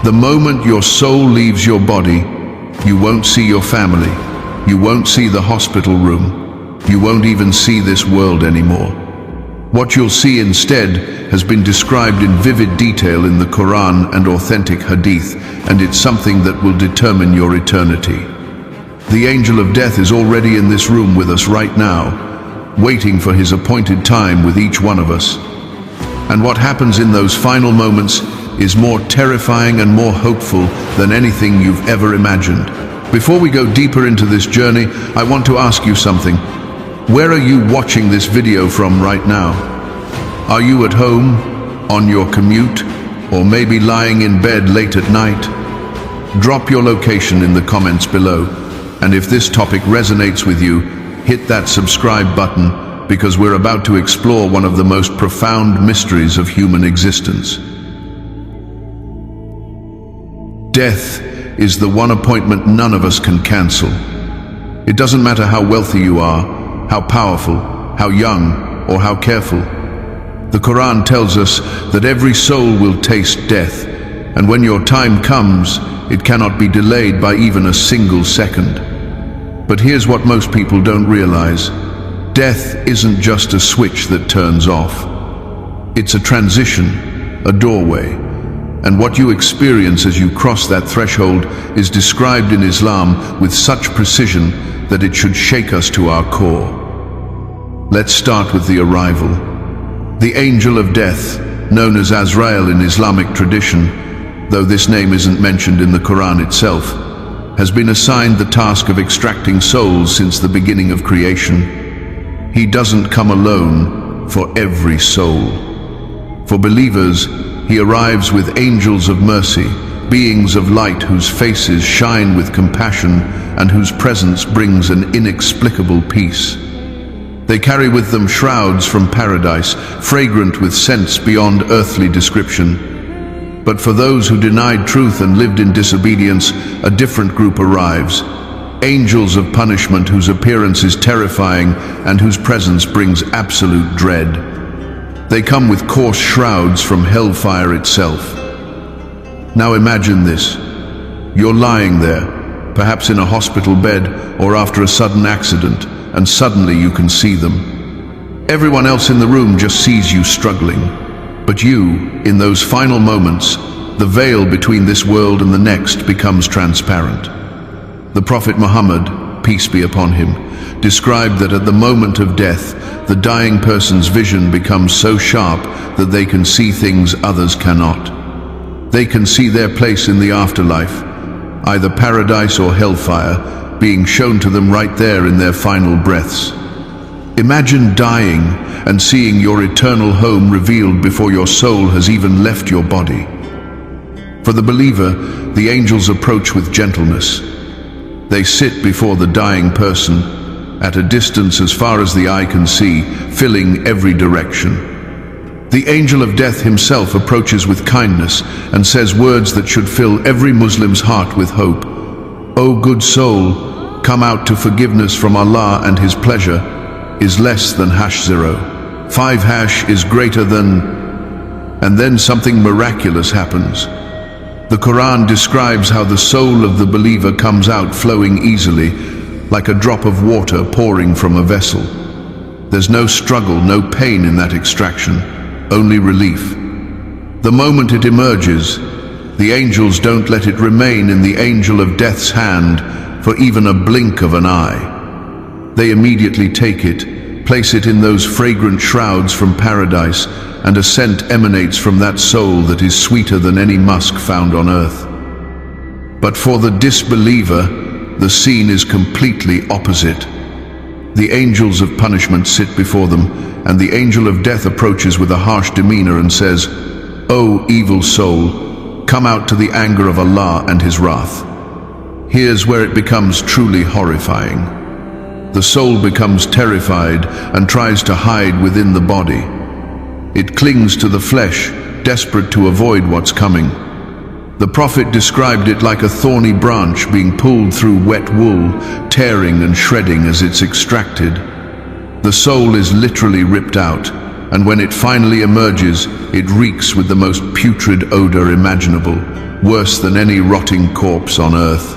The moment your soul leaves your body, you won't see your family, you won't see the hospital room, you won't even see this world anymore. What you'll see instead has been described in vivid detail in the Quran and authentic Hadith, and it's something that will determine your eternity. The angel of death is already in this room with us right now, waiting for his appointed time with each one of us. And what happens in those final moments is more terrifying and more hopeful than anything you've ever imagined. Before we go deeper into this journey, I want to ask you something. Where are you watching this video from right now? Are you at home, on your commute, or maybe lying in bed late at night? Drop your location in the comments below, and if this topic resonates with you, hit that subscribe button, because we're about to explore one of the most profound mysteries of human existence. Death is the one appointment none of us can cancel. It doesn't matter how wealthy you are, how powerful, how young, or how careful. The Quran tells us that every soul will taste death, and when your time comes, it cannot be delayed by even a single second. But here's what most people don't realize. Death isn't just a switch that turns off. It's a transition, a doorway, and what you experience as you cross that threshold is described in Islam with such precision that it should shake us to our core. Let's start with the arrival. The angel of death, known as Azrael in Islamic tradition, though this name isn't mentioned in the Quran itself, has been assigned the task of extracting souls since the beginning of creation. He doesn't come alone for every soul. For believers, he arrives with angels of mercy, beings of light whose faces shine with compassion and whose presence brings an inexplicable peace. They carry with them shrouds from paradise, fragrant with scents beyond earthly description. But for those who denied truth and lived in disobedience, a different group arrives. Angels of punishment whose appearance is terrifying and whose presence brings absolute dread. They come with coarse shrouds from hellfire itself. Now imagine this. You're lying there, perhaps in a hospital bed or after a sudden accident, and suddenly you can see them. Everyone else in the room just sees you struggling. But you, in those final moments, the veil between this world and the next becomes transparent. The Prophet Muhammad, peace be upon him, described that at the moment of death, the dying person's vision becomes so sharp that they can see things others cannot. They can see their place in the afterlife, either paradise or hellfire, being shown to them right there in their final breaths. Imagine dying and seeing your eternal home revealed before your soul has even left your body. For the believer, the angels approach with gentleness. They sit before the dying person, at a distance as far as the eye can see, filling every direction. The angel of death himself approaches with kindness and says words that should fill every Muslim's heart with hope. O good soul, come out to forgiveness from Allah, and his pleasure is less than #0. 5 is greater than... And then something miraculous happens. The Quran describes how the soul of the believer comes out flowing easily, like a drop of water pouring from a vessel. There's no struggle, no pain in that extraction, only relief. The moment it emerges, the angels don't let it remain in the angel of death's hand for even a blink of an eye. They immediately take it, place it in those fragrant shrouds from paradise, and a scent emanates from that soul that is sweeter than any musk found on earth. But for the disbeliever, the scene is completely opposite. The angels of punishment sit before them, and the angel of death approaches with a harsh demeanor and says, O evil soul, come out to the anger of Allah and his wrath. Here's where it becomes truly horrifying. The soul becomes terrified and tries to hide within the body. It clings to the flesh, desperate to avoid what's coming. The Prophet described it like a thorny branch being pulled through wet wool, tearing and shredding as it's extracted. The soul is literally ripped out, and when it finally emerges, it reeks with the most putrid odor imaginable, worse than any rotting corpse on earth.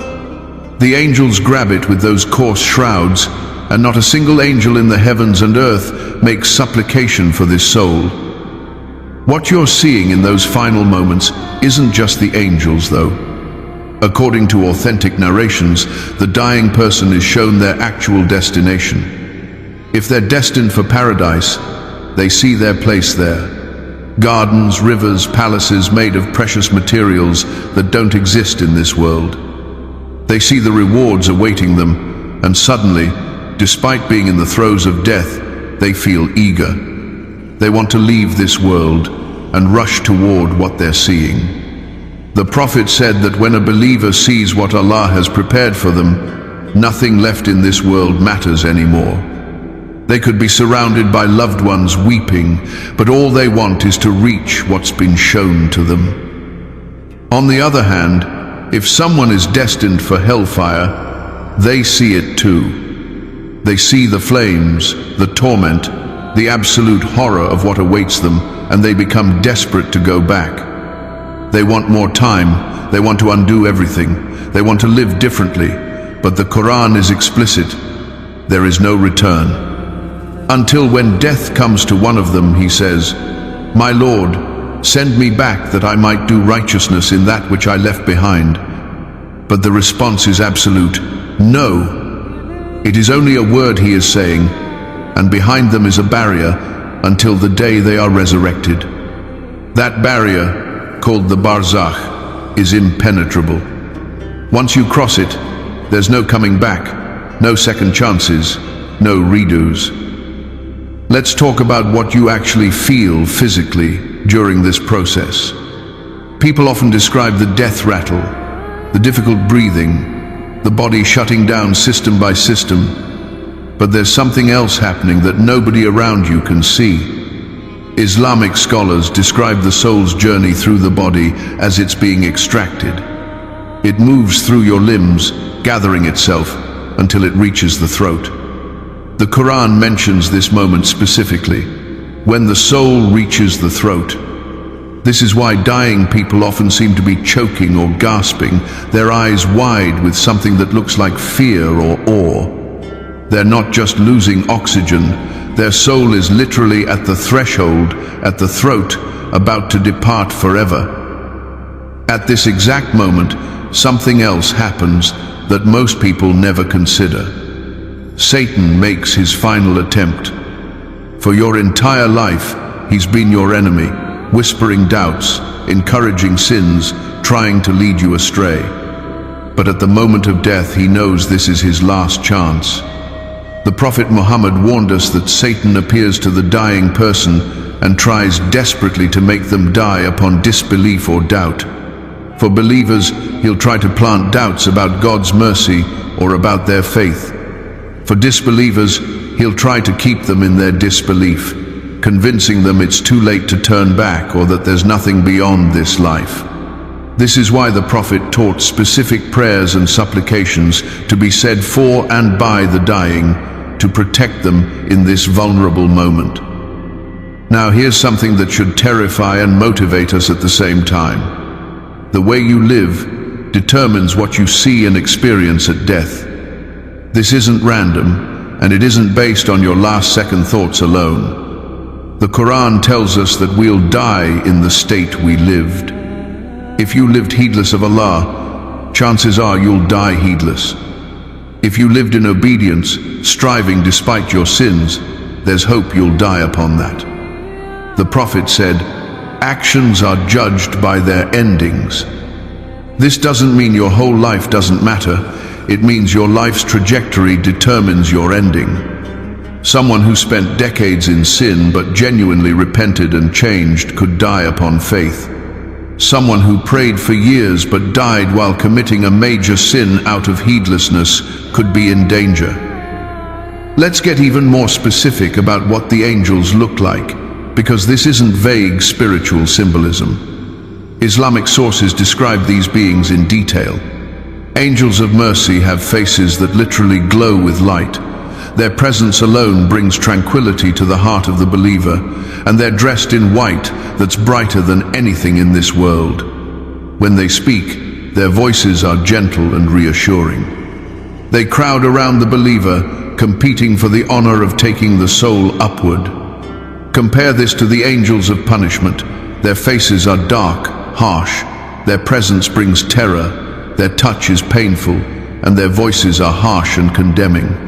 The angels grab it with those coarse shrouds, and not a single angel in the heavens and earth makes supplication for this soul. What you're seeing in those final moments isn't just the angels, though. According to authentic narrations, the dying person is shown their actual destination. If they're destined for paradise, they see their place there. Gardens, rivers, palaces made of precious materials that don't exist in this world. They see the rewards awaiting them, and suddenly, despite being in the throes of death, they feel eager. They want to leave this world and rush toward what they're seeing. The Prophet said that when a believer sees what Allah has prepared for them, nothing left in this world matters anymore. They could be surrounded by loved ones weeping, but all they want is to reach what's been shown to them. On the other hand, if someone is destined for hellfire, they see it too. They see the flames, the torment, the absolute horror of what awaits them, and they become desperate to go back. They want more time, they want to undo everything, they want to live differently, but the Quran is explicit: there is no return. Until when death comes to one of them, he says, "My Lord, send me back that I might do righteousness in that which I left behind." But the response is absolute: no. It is only a word he is saying, and behind them is a barrier until the day they are resurrected. That barrier, called the Barzakh, is impenetrable. Once you cross it, there's no coming back, no second chances, no redos. Let's talk about what you actually feel physically during this process. People often describe the death rattle, the difficult breathing, the body shutting down system by system, but there's something else happening that nobody around you can see. Islamic scholars describe the soul's journey through the body as it's being extracted. It moves through your limbs, gathering itself until it reaches the throat. The Quran mentions this moment specifically, when the soul reaches the throat. This is why dying people often seem to be choking or gasping, their eyes wide with something that looks like fear or awe. They're not just losing oxygen, their soul is literally at the threshold, at the throat, about to depart forever. At this exact moment, something else happens that most people never consider. Satan makes his final attempt. For your entire life, he's been your enemy, whispering doubts, encouraging sins, trying to lead you astray. But at the moment of death, he knows this is his last chance. The Prophet Muhammad warned us that Satan appears to the dying person and tries desperately to make them die upon disbelief or doubt. For believers, he'll try to plant doubts about God's mercy or about their faith. For disbelievers, he'll try to keep them in their disbelief, convincing them it's too late to turn back or that there's nothing beyond this life. This is why the Prophet taught specific prayers and supplications to be said for and by the dying, to protect them in this vulnerable moment. Now here's something that should terrify and motivate us at the same time. The way you live determines what you see and experience at death. This isn't random, and it isn't based on your last second thoughts alone. The Quran tells us that we'll die in the state we lived. If you lived heedless of Allah, chances are you'll die heedless. If you lived in obedience, striving despite your sins, there's hope you'll die upon that. The Prophet said, "Actions are judged by their endings." This doesn't mean your whole life doesn't matter. It means your life's trajectory determines your ending. Someone who spent decades in sin but genuinely repented and changed could die upon faith. Someone who prayed for years but died while committing a major sin out of heedlessness could be in danger. Let's get even more specific about what the angels look like, because this isn't vague spiritual symbolism. Islamic sources describe these beings in detail. Angels of mercy have faces that literally glow with light. Their presence alone brings tranquility to the heart of the believer, and they're dressed in white that's brighter than anything in this world. When they speak, their voices are gentle and reassuring. They crowd around the believer, competing for the honor of taking the soul upward. Compare this to the angels of punishment. Their faces are dark, harsh. Their presence brings terror. Their touch is painful, and their voices are harsh and condemning.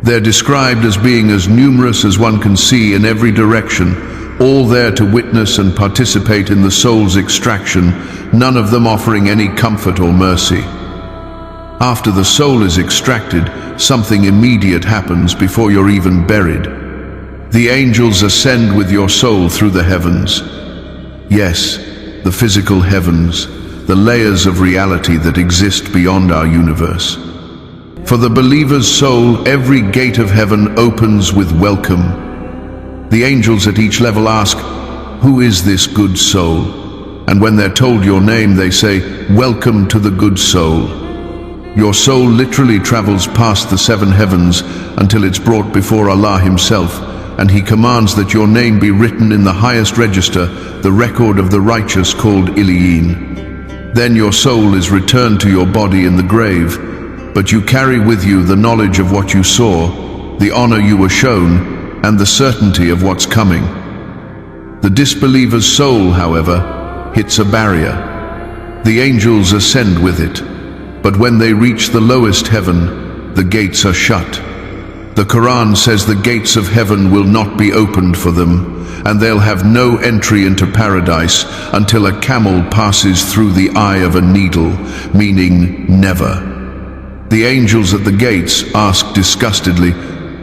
They're described as being as numerous as one can see in every direction, all there to witness and participate in the soul's extraction, none of them offering any comfort or mercy. After the soul is extracted, something immediate happens before you're even buried. The angels ascend with your soul through the heavens. Yes, the physical heavens, the layers of reality that exist beyond our universe. For the believer's soul, every gate of heaven opens with welcome. The angels at each level ask, "Who is this good soul?" And when they're told your name, they say, "Welcome to the good soul." Your soul literally travels past the 7 heavens until it's brought before Allah Himself, and He commands that your name be written in the highest register, the record of the righteous called Illiyeen. Then your soul is returned to your body in the grave, but you carry with you the knowledge of what you saw, the honor you were shown, and the certainty of what's coming. The disbeliever's soul, however, hits a barrier. The angels ascend with it, but when they reach the lowest heaven, the gates are shut. The Quran says the gates of heaven will not be opened for them, and they'll have no entry into paradise until a camel passes through the eye of a needle, meaning never. The angels at the gates ask disgustedly,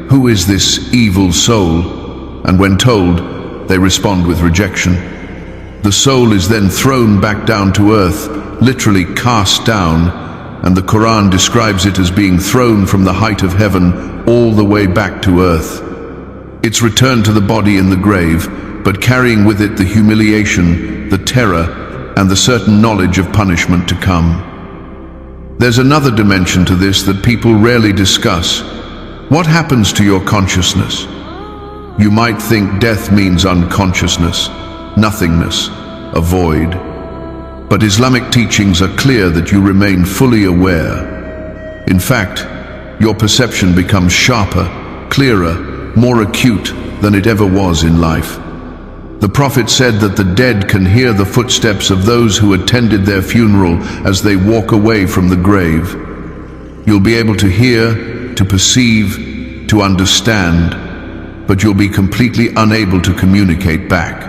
"Who is this evil soul?" And when told, they respond with rejection. The soul is then thrown back down to earth, literally cast down, and the Quran describes it as being thrown from the height of heaven all the way back to earth. It's returned to the body in the grave, but carrying with it the humiliation, the terror, and the certain knowledge of punishment to come. There's another dimension to this that people rarely discuss. What happens to your consciousness? You might think death means unconsciousness, nothingness, a void. But Islamic teachings are clear that you remain fully aware. In fact, your perception becomes sharper, clearer, more acute than it ever was in life. The Prophet said that the dead can hear the footsteps of those who attended their funeral as they walk away from the grave. You'll be able to hear, to perceive, to understand, but you'll be completely unable to communicate back.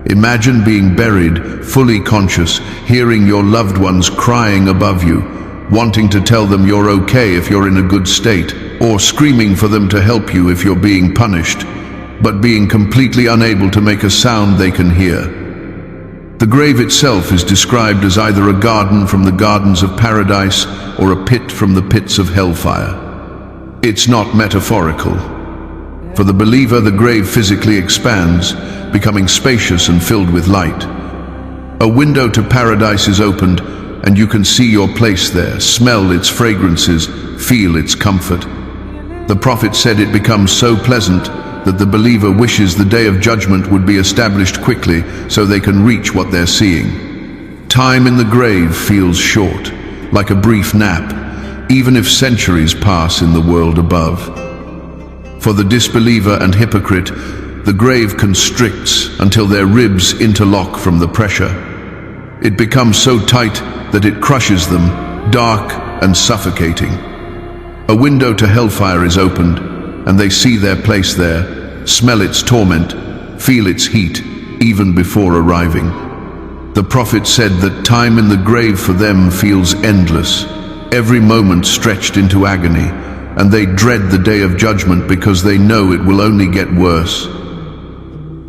Imagine being buried, fully conscious, hearing your loved ones crying above you, wanting to tell them you're okay if you're in a good state, or screaming for them to help you if you're being punished, but being completely unable to make a sound they can hear. The grave itself is described as either a garden from the gardens of paradise or a pit from the pits of hellfire. It's not metaphorical. For the believer, the grave physically expands, becoming spacious and filled with light. A window to paradise is opened, and you can see your place there, smell its fragrances, feel its comfort. The Prophet said it becomes so pleasant that the believer wishes the day of judgment would be established quickly so they can reach what they're seeing. Time in the grave feels short, like a brief nap, even if centuries pass in the world above. For the disbeliever and hypocrite, the grave constricts until their ribs interlock from the pressure. It becomes so tight that it crushes them, dark and suffocating. A window to hellfire is opened, and they see their place there, smell its torment, feel its heat, even before arriving. The Prophet said that time in the grave for them feels endless, every moment stretched into agony, and they dread the day of judgment because they know it will only get worse.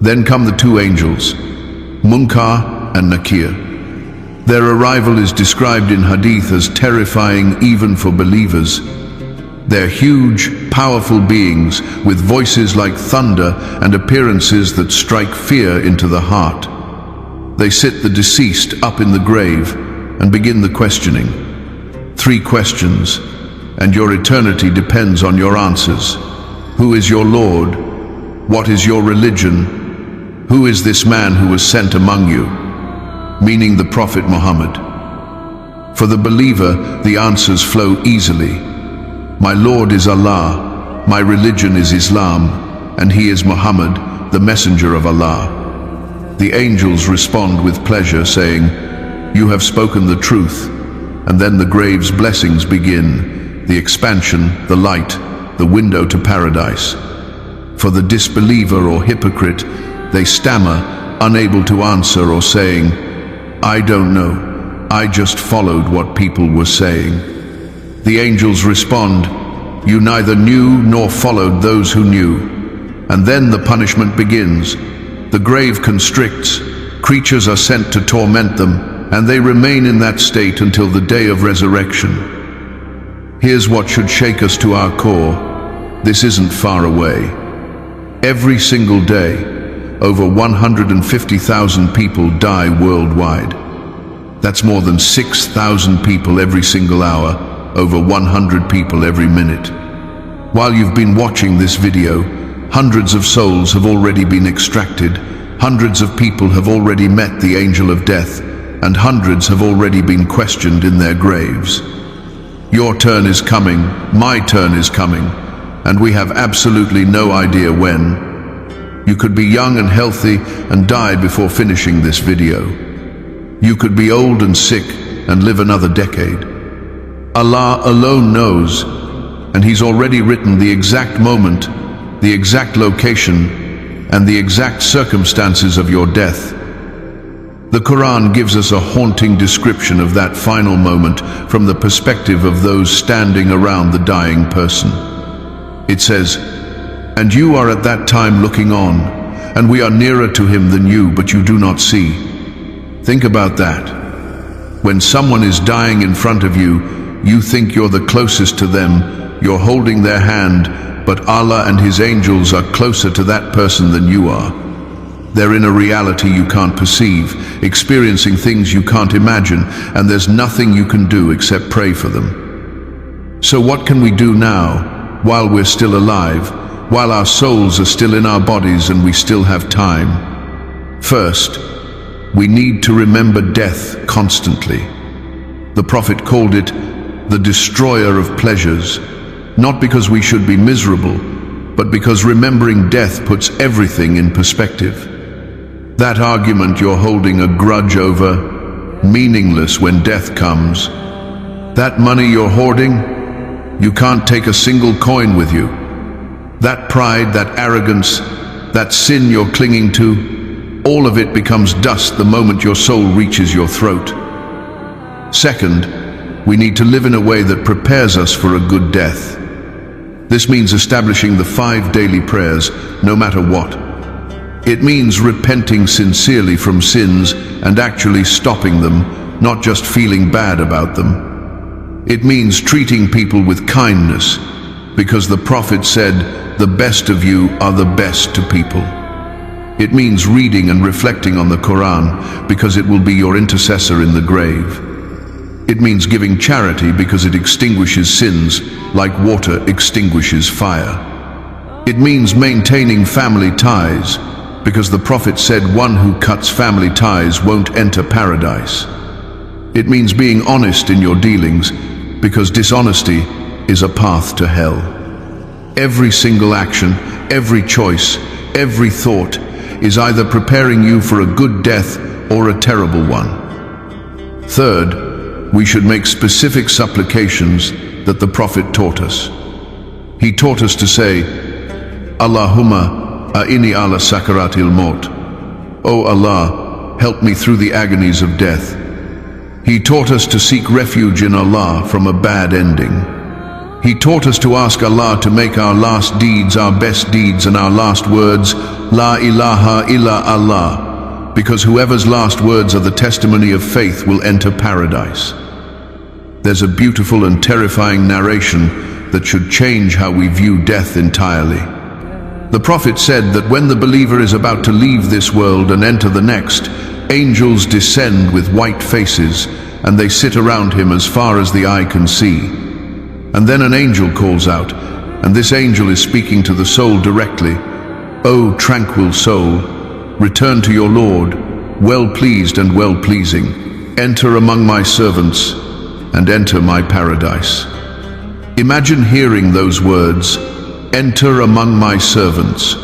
Then come the 2 angels, Munkar and Nakir. Their arrival is described in Hadith as terrifying even for believers. They're huge, powerful beings with voices like thunder and appearances that strike fear into the heart. They sit the deceased up in the grave and begin the questioning. 3 questions, and your eternity depends on your answers. Who is your Lord? What is your religion? Who is this man who was sent among you? Meaning the Prophet Muhammad. For the believer, the answers flow easily. My Lord is Allah, my religion is Islam, and he is Muhammad, the messenger of Allah. The angels respond with pleasure, saying, You have spoken the truth. And then the grave's blessings begin, the expansion, the light, the window to paradise. For the disbeliever or hypocrite, they stammer, unable to answer or saying, I don't know, I just followed what people were saying. The angels respond, You neither knew nor followed those who knew. And then the punishment begins. The grave constricts, creatures are sent to torment them, and they remain in that state until the day of resurrection. Here's what should shake us to our core. This isn't far away. Every single day, over 150,000 people die worldwide. That's more than 6,000 people every single hour, over 100 people every minute. While you've been watching this video, hundreds of souls have already been extracted, hundreds of people have already met the angel of death, and hundreds have already been questioned in their graves. Your turn is coming, my turn is coming, and we have absolutely no idea when. You could be young and healthy and die before finishing this video. You could be old and sick and live another decade. Allah alone knows, and He's already written the exact moment, the exact location, and the exact circumstances of your death. The Quran gives us a haunting description of that final moment from the perspective of those standing around the dying person. It says, And you are at that time looking on, and we are nearer to him than you, but you do not see. Think about that. When someone is dying in front of you, you think you're the closest to them, you're holding their hand, but Allah and His angels are closer to that person than you are. They're in a reality you can't perceive, experiencing things you can't imagine, and there's nothing you can do except pray for them. So what can we do now, while we're still alive, while our souls are still in our bodies and we still have time? First, we need to remember death constantly. The Prophet called it the destroyer of pleasures, not because we should be miserable, but because remembering death puts everything in perspective. That argument you're holding a grudge over, meaningless when death comes. That money you're hoarding, you can't take a single coin with you. That pride, that arrogance, that sin you're clinging to, all of it becomes dust the moment your soul reaches your throat. Second, we need to live in a way that prepares us for a good death. This means establishing the 5 daily prayers, no matter what. It means repenting sincerely from sins and actually stopping them, not just feeling bad about them. It means treating people with kindness, because the Prophet said, the best of you are the best to people. It means reading and reflecting on the Quran, because it will be your intercessor in the grave. It means giving charity because it extinguishes sins, like water extinguishes fire. It means maintaining family ties, because the Prophet said one who cuts family ties won't enter paradise. It means being honest in your dealings, because dishonesty is a path to hell. Every single action, every choice, every thought is either preparing you for a good death or a terrible one. Third, we should make specific supplications that the Prophet taught us. He taught us to say, Allahumma a'ini ala sakaratil maut. O Allah, help me through the agonies of death. He taught us to seek refuge in Allah from a bad ending. He taught us to ask Allah to make our last deeds our best deeds and our last words, La ilaha illa Allah, because whoever's last words are the testimony of faith will enter paradise. There's a beautiful and terrifying narration that should change how we view death entirely. The Prophet said that when the believer is about to leave this world and enter the next, angels descend with white faces, and they sit around him as far as the eye can see. And then an angel calls out, and this angel is speaking to the soul directly. O tranquil soul, return to your Lord, well-pleased and well-pleasing. Enter among my servants, and enter my paradise. Imagine hearing those words, enter among my servants.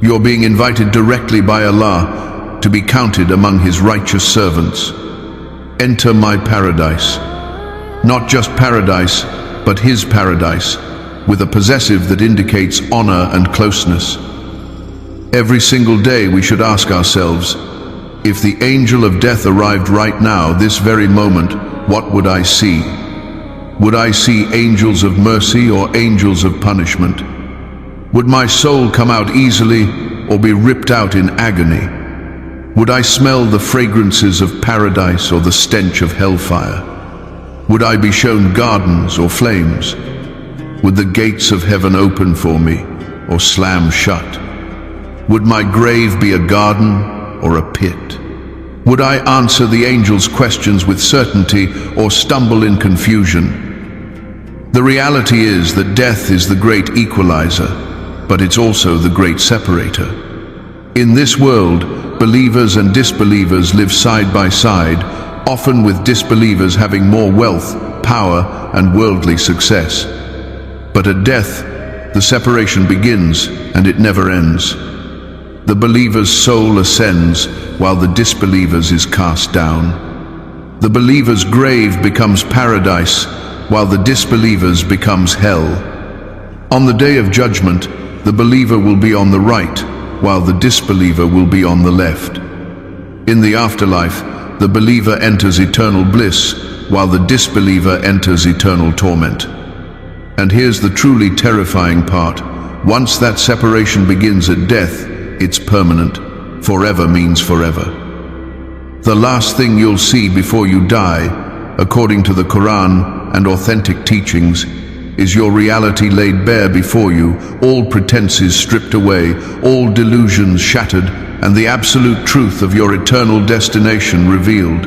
You're being invited directly by Allah to be counted among His righteous servants. Enter my paradise. Not just paradise, but His paradise, with a possessive that indicates honor and closeness. Every single day we should ask ourselves, if the angel of death arrived right now, this very moment, what would I see? Would I see angels of mercy or angels of punishment? Would my soul come out easily or be ripped out in agony? Would I smell the fragrances of paradise or the stench of hellfire? Would I be shown gardens or flames? Would the gates of heaven open for me or slam shut? Would my grave be a garden or a pit? Would I answer the angel's questions with certainty or stumble in confusion? The reality is that death is the great equalizer, but it's also the great separator. In this world, believers and disbelievers live side by side, often with disbelievers having more wealth, power, and worldly success. But at death, the separation begins and it never ends. The believer's soul ascends while the disbeliever's is cast down. The believer's grave becomes paradise while the disbeliever's becomes hell. On the day of judgment, the believer will be on the right while the disbeliever will be on the left. In the afterlife, the believer enters eternal bliss while the disbeliever enters eternal torment. And here's the truly terrifying part. Once that separation begins at death, it's permanent. Forever means forever. The last thing you'll see before you die, according to the Quran and authentic teachings, is your reality laid bare before you, all pretenses stripped away, all delusions shattered, and the absolute truth of your eternal destination revealed.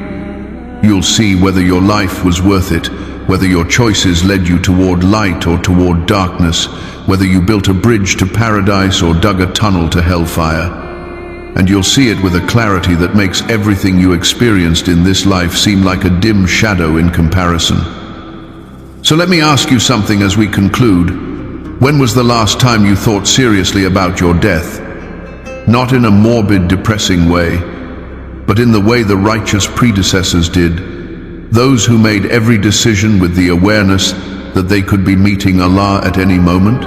You'll see whether your life was worth it, whether your choices led you toward light or toward darkness, whether you built a bridge to paradise or dug a tunnel to hellfire. And you'll see it with a clarity that makes everything you experienced in this life seem like a dim shadow in comparison. So let me ask you something as we conclude. When was the last time you thought seriously about your death? Not in a morbid, depressing way, but in the way the righteous predecessors did. Those who made every decision with the awareness that they could be meeting Allah at any moment.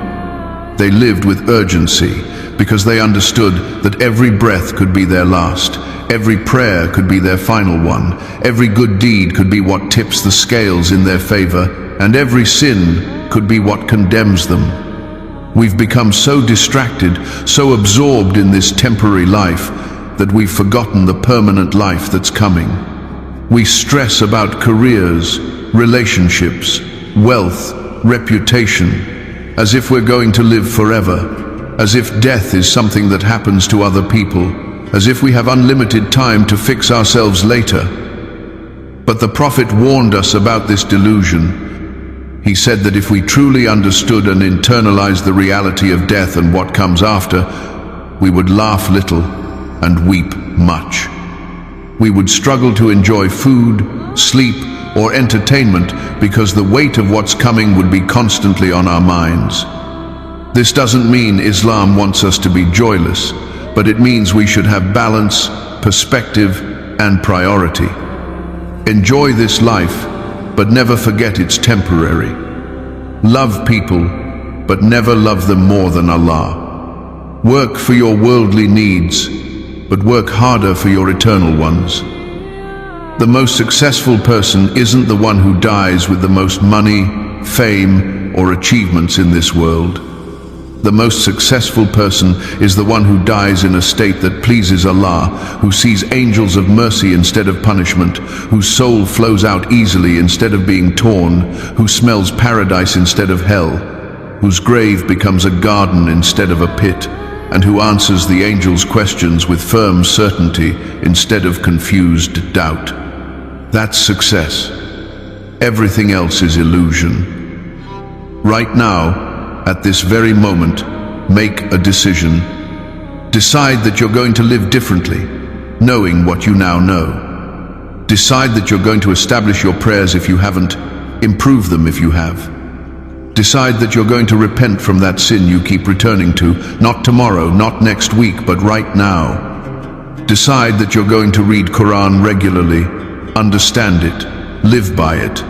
They lived with urgency because they understood that every breath could be their last, every prayer could be their final one, every good deed could be what tips the scales in their favor, and every sin could be what condemns them. We've become so distracted, so absorbed in this temporary life, that we've forgotten the permanent life that's coming. We stress about careers, relationships, wealth, reputation, as if we're going to live forever, as if death is something that happens to other people, as if we have unlimited time to fix ourselves later. But the Prophet warned us about this delusion. He said that if we truly understood and internalized the reality of death and what comes after, we would laugh little and weep much. We would struggle to enjoy food, sleep, or entertainment because the weight of what's coming would be constantly on our minds. This doesn't mean Islam wants us to be joyless, but it means we should have balance, perspective, and priority. Enjoy this life, but never forget it's temporary. Love people, but never love them more than Allah. Work for your worldly needs, but work harder for your eternal ones. The most successful person isn't the one who dies with the most money, fame, or achievements in this world. The most successful person is the one who dies in a state that pleases Allah, who sees angels of mercy instead of punishment, whose soul flows out easily instead of being torn, who smells paradise instead of hell, whose grave becomes a garden instead of a pit, and who answers the angels' questions with firm certainty instead of confused doubt. That's success. Everything else is illusion. Right now, at this very moment, make a decision. Decide that you're going to live differently, knowing what you now know. Decide that you're going to establish your prayers if you haven't, improve them if you have. Decide that you're going to repent from that sin you keep returning to, not tomorrow, not next week, but right now. Decide that you're going to read Quran regularly, understand it, live by it.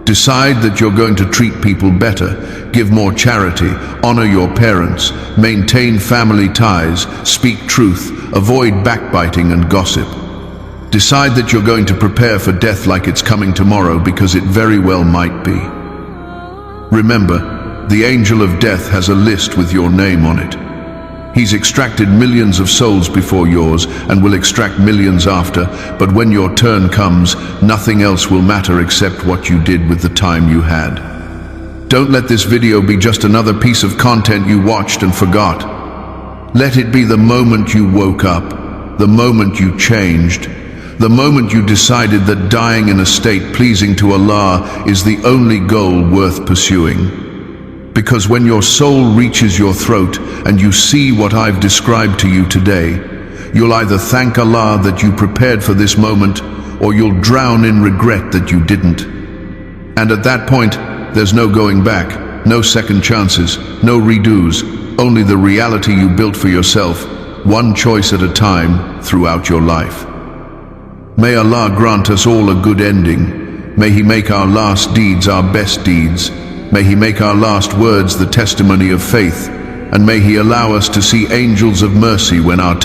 Decide that you're going to treat people better, give more charity, honor your parents, maintain family ties, speak truth, avoid backbiting and gossip. Decide that you're going to prepare for death like it's coming tomorrow, because it very well might be. Remember, the angel of death has a list with your name on it. He's extracted millions of souls before yours and will extract millions after, but when your turn comes, nothing else will matter except what you did with the time you had. Don't let this video be just another piece of content you watched and forgot. Let it be the moment you woke up, the moment you changed, the moment you decided that dying in a state pleasing to Allah is the only goal worth pursuing. Because when your soul reaches your throat and you see what I've described to you today, you'll either thank Allah that you prepared for this moment, or you'll drown in regret that you didn't. And at that point, there's no going back, no second chances, no redos, only the reality you built for yourself, one choice at a time throughout your life. May Allah grant us all a good ending. May He make our last deeds our best deeds. May He make our last words the testimony of faith, and may He allow us to see angels of mercy when our time